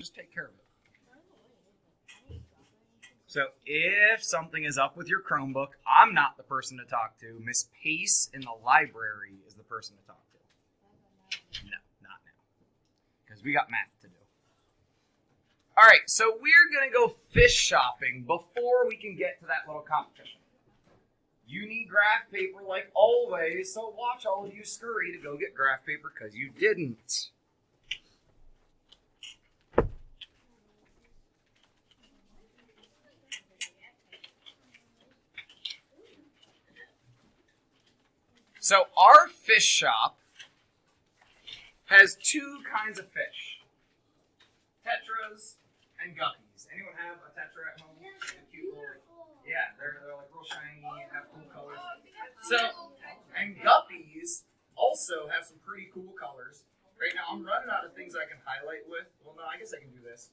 Just take care of it. So if something is up with your Chromebook, I'm not the person to talk to. Miss Pace in the library is the person to talk to. No, not now. Because we got math to do. All right, so we're going to go fish shopping before we can get to that little competition. You need graph paper like always, so watch all of you scurry to go get graph paper because you didn't. So our fish shop has two kinds of fish. Tetras and guppies. Anyone have a tetra at home? Cute little, yeah, they're like real shiny and have cool colors. So, and guppies also have some pretty cool colors. Right now I'm running out of things I can highlight with. Well, no, I guess I can do this.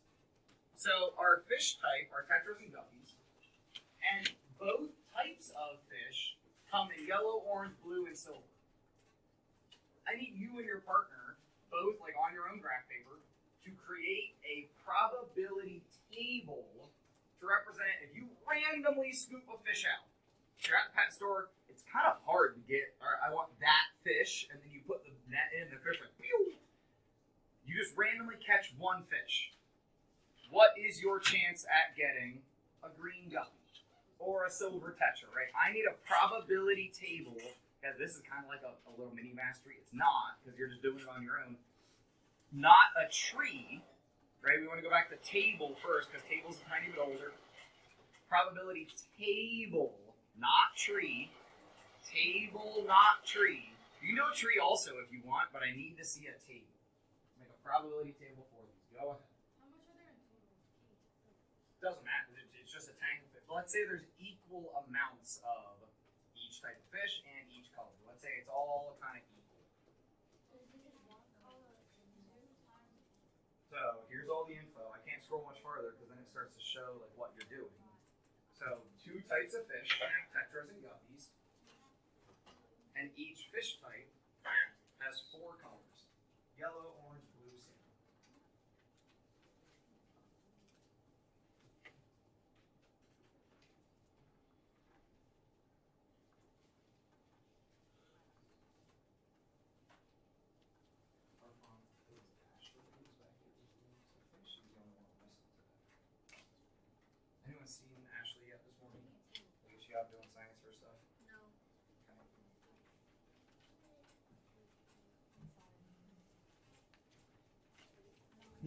So our fish type are tetras and guppies. And both types of fish come in yellow, orange, blue, and silver. I need you and your partner, both like on your own graph paper, to create a probability table to represent if you randomly scoop a fish out. You're at the pet store, it's kind of hard to get, all right, I want that fish, and then you put the net in, the fish like, pew! You just randomly catch one fish. What is your chance at getting a green guppy? Or a silver tetra, right? I need a probability table, because this is kind of like a little mini mastery. It's not, because you're just doing it on your own. Not a tree, right? We want to go back to table first, because table's a tiny bit older. Probability table, not tree. Table, not tree. You can do a tree also if you want, but I need to see a table. Make a probability table for these. Go ahead. How much are there in total? Doesn't matter. It's just a tank of fish. Let's say there's equal amounts of each type of fish and each color. Let's say it's all kind of equal. So here's all the info. I can't scroll much farther because then it starts to show like what you're doing. So two types of fish, tetras and guppies, and each fish type has four colors: yellow, orange, blue, salmon. Anyone seen Ashley yet this morning? Is she out doing science for stuff? No.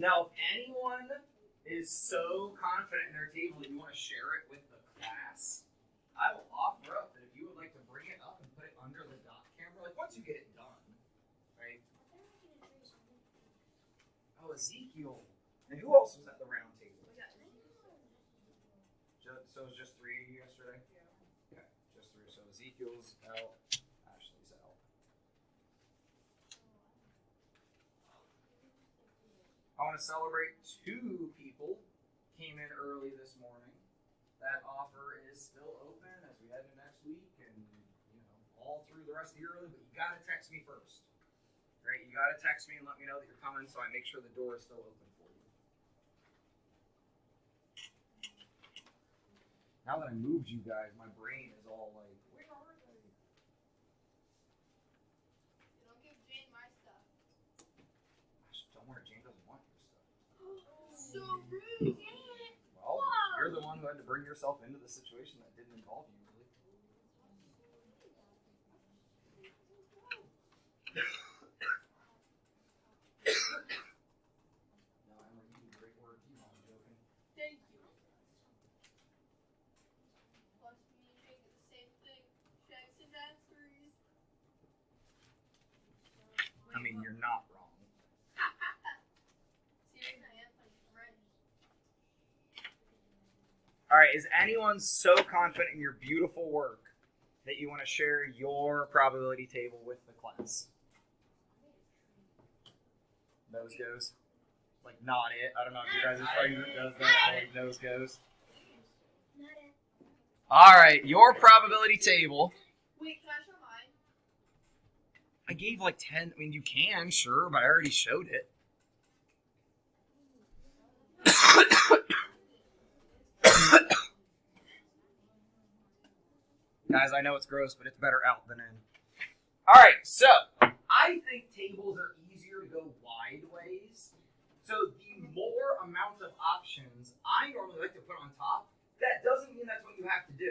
Now, if anyone is so confident in their table that you want to share it with the class, I will offer up that if you would like to bring it up and put it under the dot camera, like once you get it done, right? Oh, Ezekiel. And who else was at the round table? So it was just three yesterday? Yeah. Okay, just three. So Ezekiel's out, Ashley's out. I want to celebrate two people came in early this morning. That offer is still open as we head into next week and all through the rest of the year early, but you gotta text me first. Right? You gotta text me and let me know that you're coming so I make sure the door is still open for you. Now that I moved you guys, my brain is all like, where are they? You don't give Jane my stuff. Don't worry, Jane doesn't want your stuff. So rude. Well, you're the one who had to bring yourself into the situation that didn't involve you, really. No, Emma, you do great work. You know I'm joking. Thank you. Plus me making the same thing. Shags and masteries. I mean, you're not wrong. Serious, I am funny. I'm ready. All right, is anyone so confident in your beautiful work that you want to share your probability table with the class? Nose goes. Like, not it. I don't know if you guys' friend group does that. Like, nose goes. All right, your probability table. Wait, can I show mine? I gave like 10. I mean, you can, sure, but I already showed it. Guys, I know it's gross, but it's better out than in. All right, so I think tables are easier to go wide ways. So the more amount of options I normally like to put on top, that doesn't mean that's what you have to do.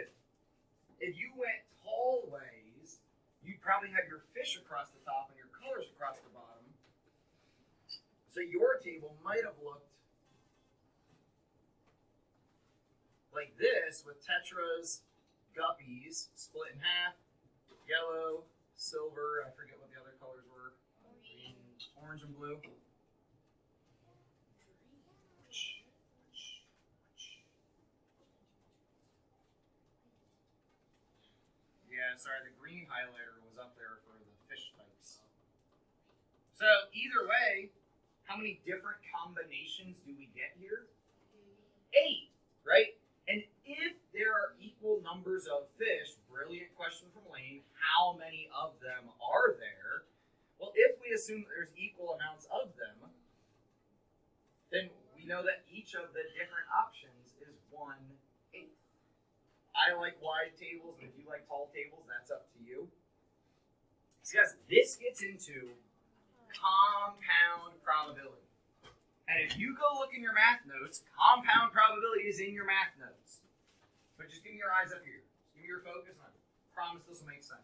If you went tall ways, you'd probably have your fish across the top and your colors across the bottom. So your table might have looked like this with tetras, guppies, split in half, yellow, silver, I forget what the other colors were, green, orange and blue. Yeah, sorry, the green highlighter was up there for the fish types. So either way, how many different combinations do we get here? 8, right? And if there are equal numbers of fish, brilliant question from Lane, how many of them are there? Well, if we assume that there's equal amounts of them, then we know that each of the different options is 1/8. I like wide tables, and if you like tall tables, that's up to you. So guys, this gets into compound probability. And if you go look in your math notes, compound probability is in your math notes. But just give me your eyes up here. Just give me your focus, and I promise this will make sense.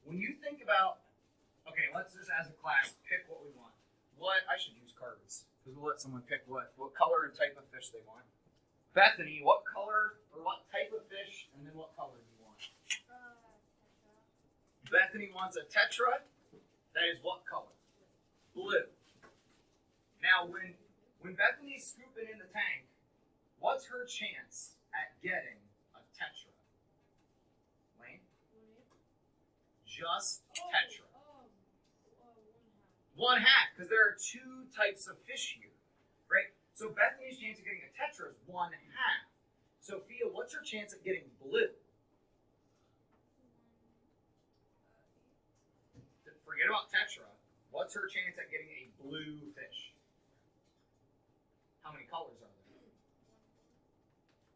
When you think about, okay, let's just as a class pick what we want. I should use cards, because we'll let someone pick what color and type of fish they want. Bethany, what color or what type of fish, and then what color do you want? Bethany wants a tetra. That is what color? Blue. Now, when Bethany's scooping in the tank, what's her chance at getting a tetra? Lane? Just tetra. 1/2, because there are 2 types of fish here, right? So Bethany's chance of getting a tetra is 1/2. Sophia, what's her chance at getting blue? Forget about tetra. What's her chance at getting a blue fish? How many colors are there?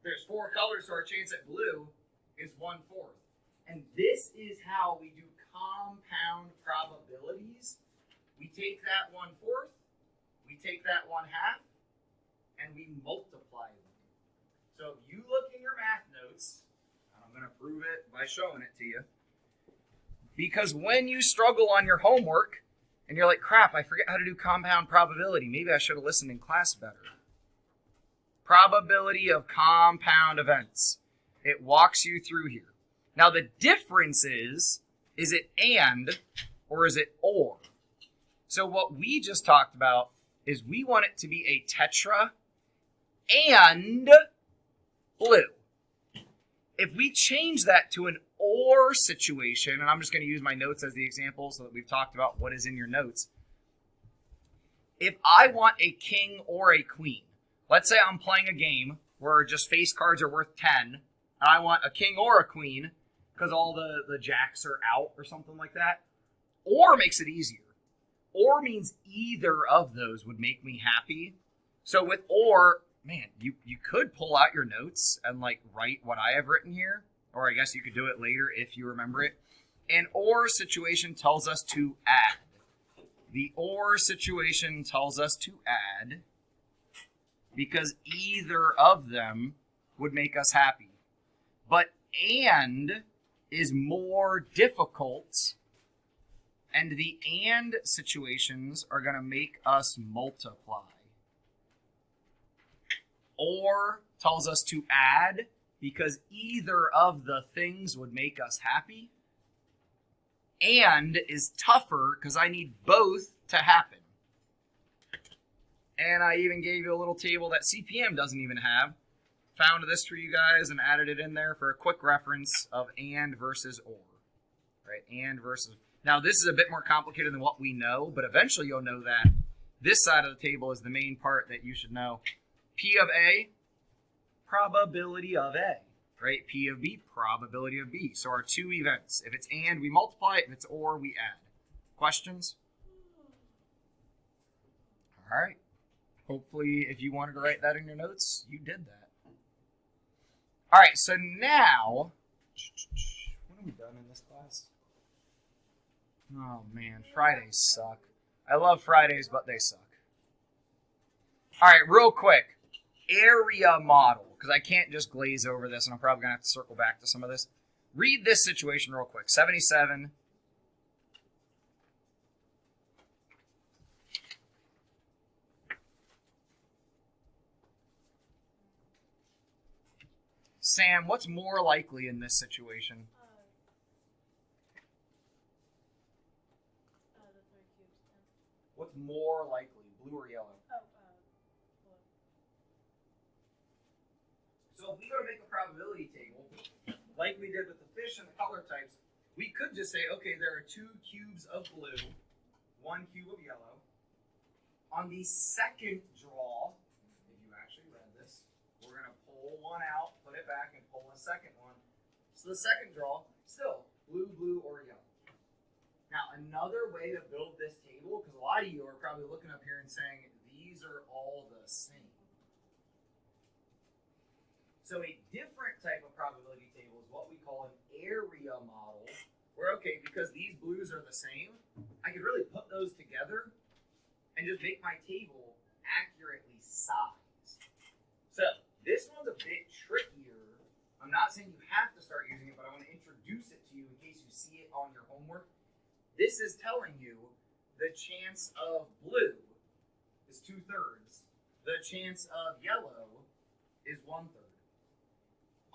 There's 4 colors, so our chance at blue is 1/4. And this is how we do compound probabilities. We take that 1/4, we take that 1/2, and we multiply them. So if you look in your math notes, and I'm going to prove it by showing it to you, because when you struggle on your homework, and you're like, crap, I forget how to do compound probability. Maybe I should have listened in class better. Probability of compound events. It walks you through here. Now the difference is it and or is it or? So what we just talked about is we want it to be a tetra and blue. If we change that to an or situation, and I'm just going to use my notes as the example so that we've talked about what is in your notes. If I want a king or a queen, let's say I'm playing a game where just face cards are worth 10, and I want a king or a queen because all the jacks are out or something like that. Or makes it easier. Or means either of those would make me happy. So with or, man, you could pull out your notes and like write what I have written here. Or I guess you could do it later if you remember it. An or situation tells us to add. The or situation tells us to add because either of them would make us happy. But and is more difficult, and the and situations are going to make us multiply. Or tells us to add because either of the things would make us happy. And is tougher because I need both to happen. And I even gave you a little table that CPM doesn't even have. Found this for you guys and added it in there for a quick reference of and versus or. Right? And versus. Now this is a bit more complicated than what we know, but eventually you'll know that this side of the table is the main part that you should know. P of A, probability of A. Right? P of B, probability of B. So our 2 events. If it's and, we multiply it. If it's or, we add. Questions? All right. Hopefully, if you wanted to write that in your notes, you did that. All right, so now When are we done in this class? Oh man, Fridays suck. I love Fridays, but they suck. All right, real quick. Area model, because I can't just glaze over this, and I'm probably going to have to circle back to some of this. Read this situation real quick. 77. Sam, what's more likely in this situation? The 3 cubes. What's more likely, blue or yellow? Blue. So if we go to make a probability table, like we did with the fish and the color types, we could just say, okay, there are 2 cubes of blue, 1 cube of yellow. On the second draw, if you actually read this, we're going to pull one out, put it back, and pull a second one. So the second draw, still blue, blue, or yellow. Now, another way to build this table, because a lot of you are probably looking up here and saying, these are all the same. So a different type of probability table is what we call an area model, where, okay, because these blues are the same, I could really put those together and just make my table accurately sized. So this one's a bit trickier. I'm not saying you have to start using it, but I want to introduce it to you in case you see it on your homework. This is telling you the chance of blue is 2/3. The chance of yellow is 1/3.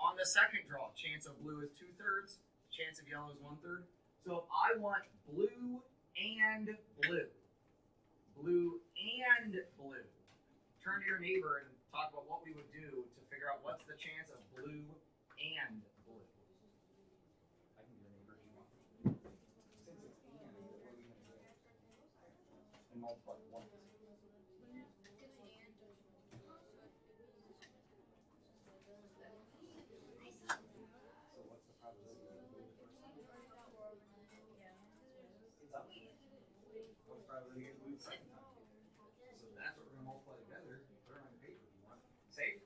On the second draw, chance of blue is 2/3, chance of yellow is 1/3. So if I want blue and blue, turn to your neighbor and talk about what we would do to figure out what's the chance of blue and blue. I can be your neighbor if you want. Since it's and, what are we going to do? And multiply once. So what's the probability of blue the first time? It's up. What's the probability of blue the second time? So that's what we're going to multiply together. Put it on your paper if you want. Safe?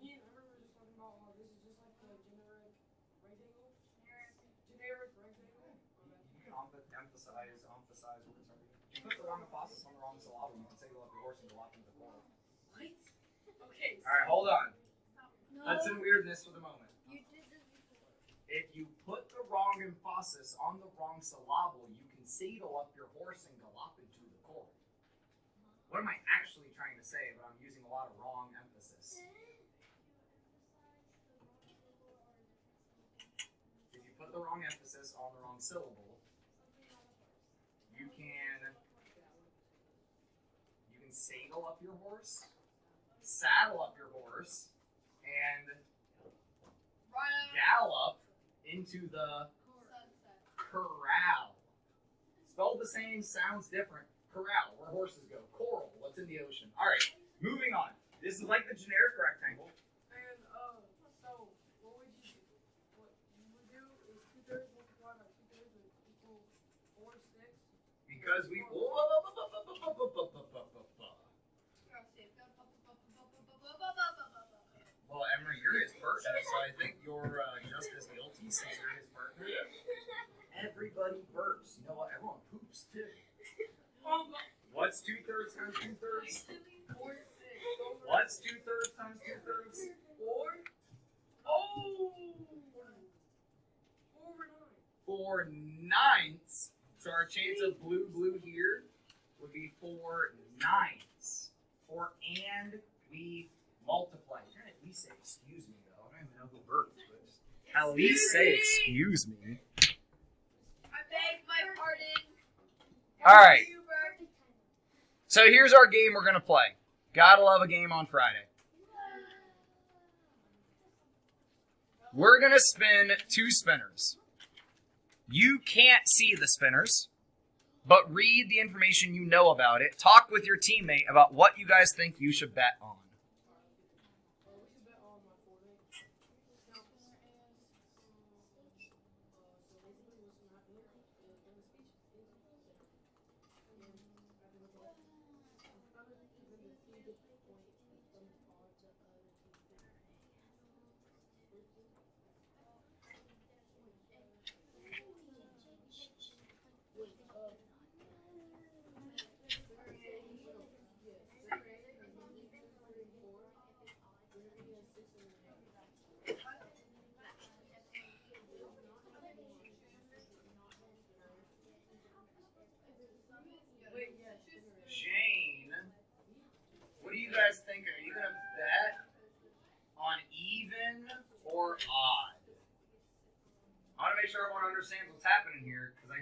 Me and Emma were just talking about how this is just like the generic rectangle. Generic rectangle. You can emphasize words. If you put the wrong emphasis on the wrong syllable, you can say you love your horse and go off into the corner. What? Okay. All right, hold on. No. Let's in weirdness for the moment. You did this before. If you put the wrong emphasis on the wrong syllable, you can saddle up your horse and gallop into the corner. What am I actually trying to say? But I'm using a lot of wrong emphasis. If you put the wrong emphasis on the wrong syllable, you can saddle up your horse, saddle up your horse, and gallop into the corral. Spelled the same, sounds different. Corral, where horses go. Coral, what's in the ocean. All right, moving on. This is like the generic rectangle. And so what would you do? What you would do is 2/3 multiplied by 2/3 would equal 4 6. Because we. Well, Emery, you're his partner, so I think you're just as guilty since you're his partner. Everybody burps. You know what? Everyone poops too. What's 2/3 times 2/3? 4 6. What's 2/3 times 2/3? 4. Oh. 4/9. So our chance of blue here would be 4/9. And we multiply. You can at least say excuse me though. I don't even know who burped, but just at least say excuse me. I beg my pardon. All right. So here's our game we're gonna play. Gotta love a game on Friday. We're gonna spin 2 spinners. You can't see the spinners, but read the information you know about it. Talk with your teammate about what you guys think you should bet on. We should bet on my 4 8. So basically what's gonna happen here is in the speech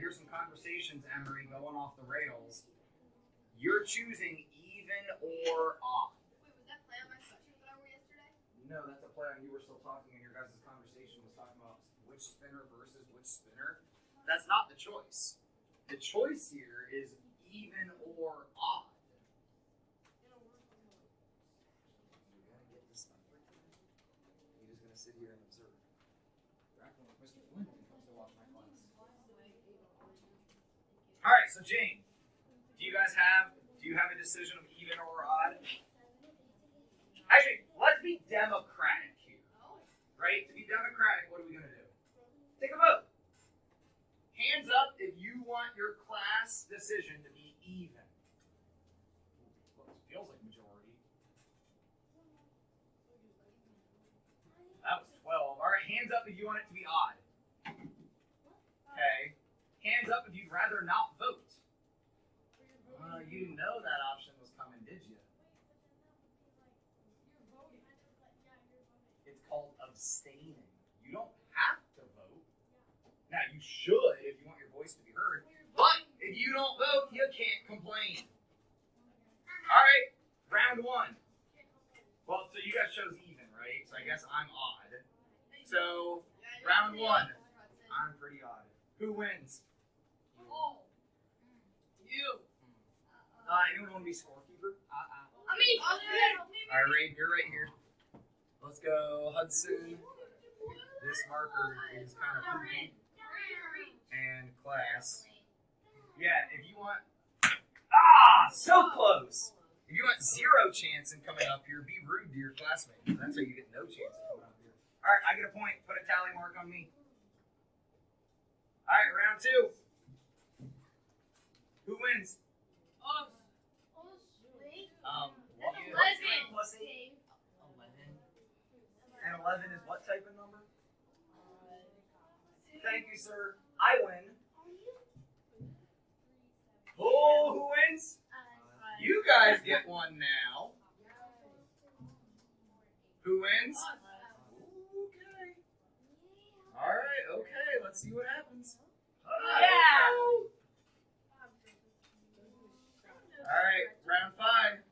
hear some conversations, Emery, going off the rails. You're choosing even or odd. Wait, was that play on my sweatshirt that I wore yesterday? No, that's a play on you were still talking, and your guys' conversation was talking about which spinner versus which spinner. That's not the choice. The choice here is even or odd. You gotta get this stuff right there. You're just gonna sit here and observe. You're acting like Mr. Flynn when he comes to watch my class. All right, so Jane, do you have a decision of even or odd? Actually, let's be democratic here, right? To be democratic, what are we gonna do? Take a vote. Hands up if you want your class decision to be even. Well, it feels like majority. That was 12. All right, hands up if you want it to be odd. Okay. Hands up if you'd rather not vote. You know that option was coming, did you? It's called abstaining. You don't have to vote. Now, you should if you want your voice to be heard. But if you don't vote, you can't complain. All right, round one. Well, so you guys chose even, right? So I guess I'm odd. So, round one. I'm pretty odd. Who wins? Oh. You. Anyone want to be scorekeeper? I mean, All right, you're right here. Let's go, Hudson. This marker is kind of poopy. And class. Yeah, if you want... so close! If you want zero chance in coming up here, be rude to your classmates. That's how you get no chance of coming up here. Alright, I get a point. Put a tally mark on me. Alright, round two. Who wins? Us. What's 8 plus 8? 11. And 11 is what type of number? Thank you, sir. I win. Oh, who wins? You guys get one now. Who wins? Okay. Alright, okay. Let's see what happens. Yeah. Alright, round 5.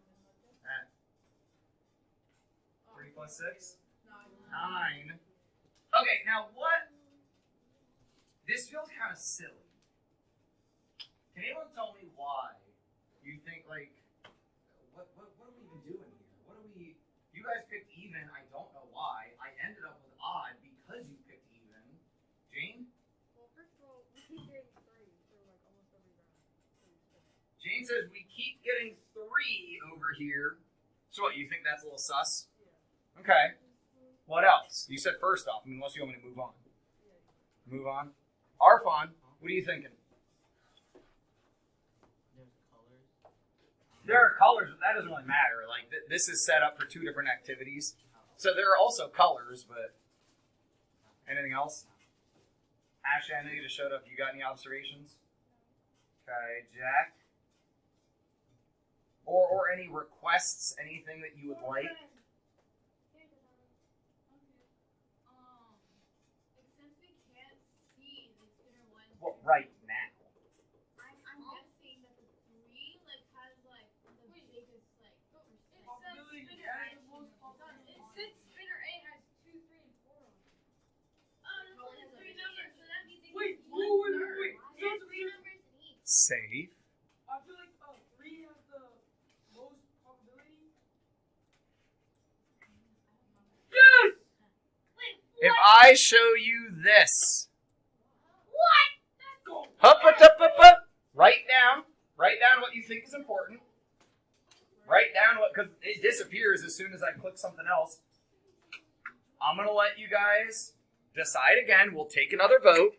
3 plus 6? 9. Okay, now what? This feels kind of silly. Can anyone tell me why you think, like, what are we even doing here? You guys picked even, I don't know why. I ended up with odd because you picked even. Jane? Well, first of all, we keep getting 3 for like almost every round. Jane says we keep getting 3 over here. So what, you think that's a little sus? Yeah. Okay. What else? You said first off, unless you want me to move on. Yeah. Move on. Arfon, what are you thinking? There are colors, but that doesn't really matter. Like, this is set up for 2 different activities. So there are also colors, but anything else? Ashley, I know you just showed up. You got any observations? Okay, Jack? Or any requests, anything that you would like? Since we can't see the spinner one. Well, right now. I'm guessing that the 3 has the biggest Probability spinner yeah, A. the most probability. Since spinner A has 2, 3, and 4 on it. Oh, that's only 3 numbers, so that means it Wait, gets 1 third. There's There's 3 numbers in each. Safe. I feel like 3 has the most probability. Yes! Wait, If I show you this, what? Go. up. Write down what you think is important. Write down what, because it disappears as soon as I click something else. I'm going to let you guys decide again. We'll take another vote.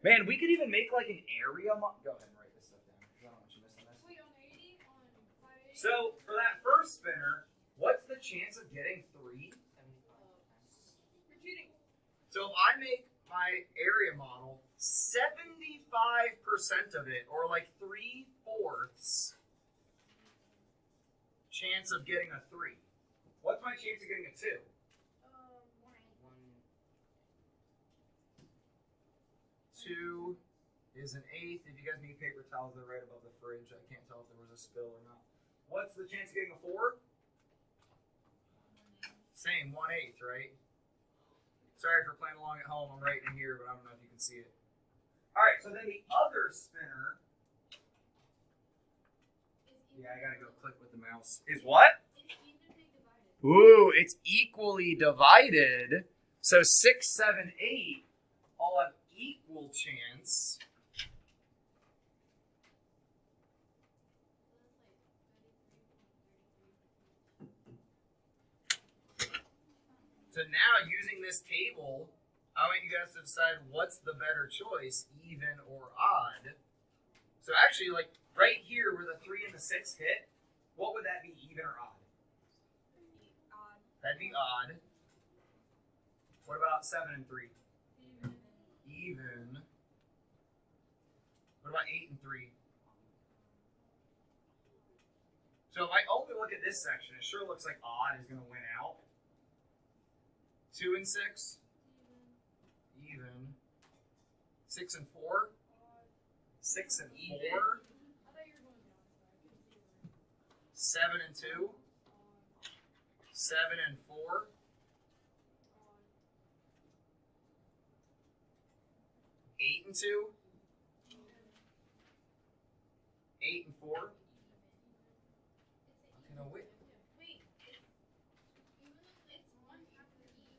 Man, we could even make like an area. Go ahead and write this stuff down. 'Cause I don't want you missing this. Wait, on 80? On 580? So, for that first spinner, what's the chance of getting 3? You're cheating. So if I make my area model, 75% of it, or like 3/4 chance of getting a 3. What's my chance of getting a 2? 1. 2, is an eighth. If you guys need paper towels, they're right above the fridge. I can't tell if there was a spill or not. What's the chance of getting a 4? Same, 1/8, right? Sorry for playing along at home. I'm writing in here, but I don't know if you can see it. All right, so then the other spinner. Yeah, I gotta go click with the mouse. Is what? It's evenly divided. Ooh, it's equally divided. So 6, 7, 8 all have equal chance. So now, using this table, I want you guys to decide what's the better choice, even or odd. So actually, like right here where the 3 and the 6 hit, what would that be, even or odd? Odd. That'd be odd. What about 7 and 3? Even. Even. What about 8 and 3? So if I only look at this section, it sure looks like odd is going to win out. 2 and 6? Even. 6 and 4? 6 and 4? I thought you were going down. 7 and 2? 7 and 4? 8 and 2? 8 and 4? Okay, no, wait. Wait. It's one after each.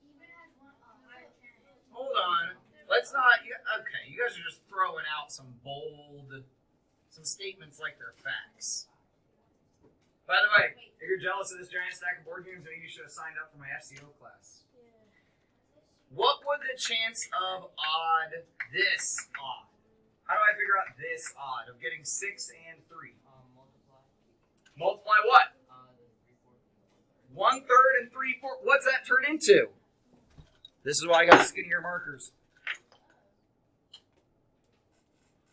Even has one higher chance. Hold on. Let's not. Okay, you guys are just throwing out some bold, some statements like they're facts. By the way, if you're jealous of this giant stack of board games, maybe you should have signed up for my FCO class. What would the chance of odd, this odd? How do I figure out this odd of getting 6 and 3? Multiply. Multiply what? The 3/4. 1/3 and 3/4. What's that turn into? This is why I got skinnier markers.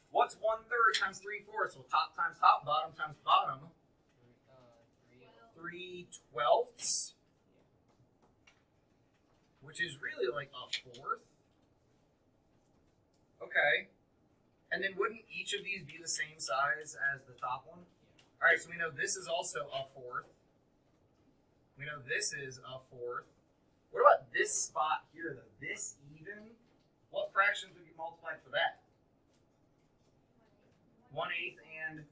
What's 1/3 times 3/4? Well, top times top, bottom times bottom. 3/12, which is really like a 4th. Okay. And then wouldn't each of these be the same size as the top one? All right, so we know this is also a 4th. We know this is a 4th. What about this spot here, the this even? What fractions would get multiplied for that? 1/8 and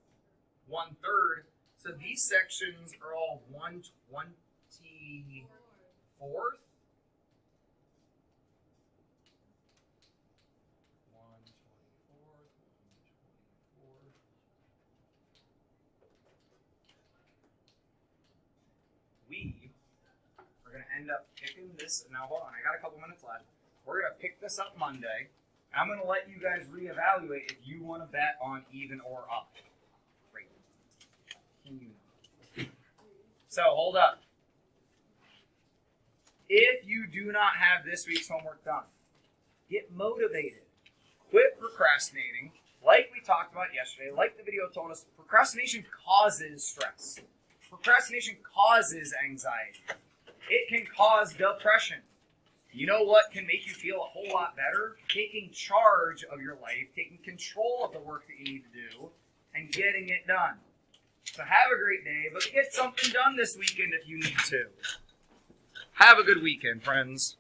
1/3. So these sections are all 1/24th. 1/24th. We are going to end up picking this. Now, hold on. I got a couple minutes left. We're going to pick this up Monday. And I'm going to let you guys reevaluate if you want to bet on even or odd. Great. So, hold up. If you do not have this week's homework done, get motivated. Quit procrastinating. Like we talked about yesterday, like the video told us, procrastination causes stress. Procrastination causes anxiety. It can cause depression. You know what can make you feel a whole lot better? Taking charge of your life, taking control of the work that you need to do, and getting it done. So have a great day, but get something done this weekend if you need to. Have a good weekend, friends.